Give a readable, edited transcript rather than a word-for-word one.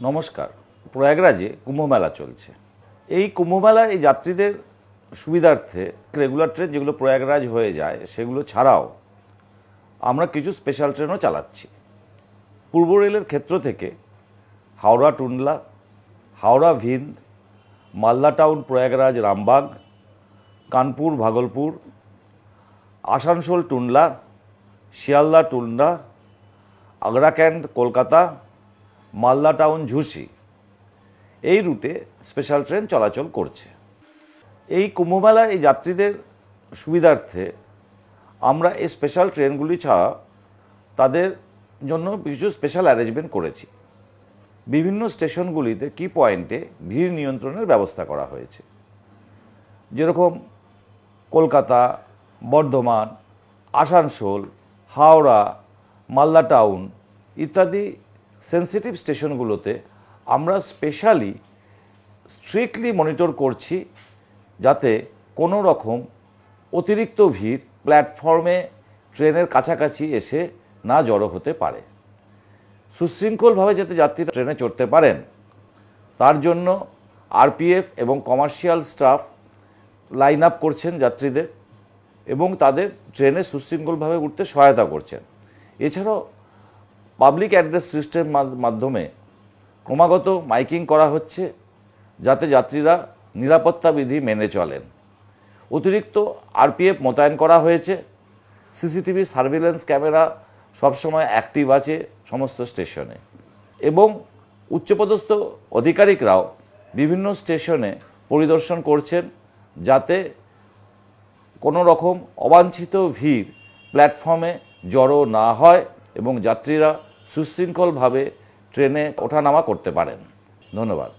নমস্কার। প্রয়াগরাজে কুম্ভমেলা চলছে। এই কুম্ভমেলায় এই যাত্রীদের সুবিধার্থে রেগুলার ট্রেন যেগুলো প্রয়াগরাজ হয়ে যায় সেগুলো ছাড়াও আমরা কিছু স্পেশাল ট্রেনও চালাচ্ছি। পূর্ব রেলের ক্ষেত্র থেকে Howrah Tundla, Howrah Bhind, Malda town Prayagraj Rambagh, Kanpur Bhagalpur, Asansol Tundla, Sealdah Tundla, Agra cantt Kolkata, Malda town ঝুঁসি, এই রুটে স্পেশাল ট্রেন চলাচল করছে। এই কুম্ভমেলায় এই যাত্রীদের সুবিধার্থে আমরা এই স্পেশাল ট্রেনগুলি ছাড়া তাদের জন্য কিছু স্পেশাল অ্যারেঞ্জমেন্ট করেছি। বিভিন্ন স্টেশনগুলিতে কি পয়েন্টে ভিড় নিয়ন্ত্রণের ব্যবস্থা করা হয়েছে, যেরকম কলকাতা, বর্ধমান, আসানসোল, হাওড়া, মালদা টাউন ইত্যাদি সেন্সিটিভ স্টেশনগুলোতে আমরা স্পেশালি স্ট্রিক্টলি মনিটর করছি যাতে কোনো রকম অতিরিক্ত ভিড় প্ল্যাটফর্মে ট্রেনের কাছাকাছি এসে না জড়ো হতে পারে। সুশৃঙ্খলভাবে যাতে যাত্রীরা ট্রেনে চড়তে পারেন তার জন্য আরপিএফ এবং কমার্শিয়াল স্টাফ লাইন আপ করছেন যাত্রীদের এবং তাদের ট্রেনে সুশৃঙ্খলভাবে উঠতে সহায়তা করছেন। এছাড়াও পাবলিক অ্যাড্রেস সিস্টেম মাধ্যমে ক্রমাগত মাইকিং করা হচ্ছে যাতে যাত্রীরা নিরাপত্তা বিধি মেনে চলেন। অতিরিক্ত আরপিএফ মোতায়েন করা হয়েছে। সিসিটিভি সার্ভিলেন্স ক্যামেরা সবসময় অ্যাক্টিভ আছে সমস্ত স্টেশনে এবং উচ্চপদস্থ আধিকারিকরাও বিভিন্ন স্টেশনে পরিদর্শন করছেন যাতে কোনো রকম অবাঞ্ছিত ভিড় প্ল্যাটফর্মে জড়ো না হয় এবং যাত্রীরা সুশৃঙ্খলভাবে ট্রেনে ওঠানামা করতে পারেন। ধন্যবাদ।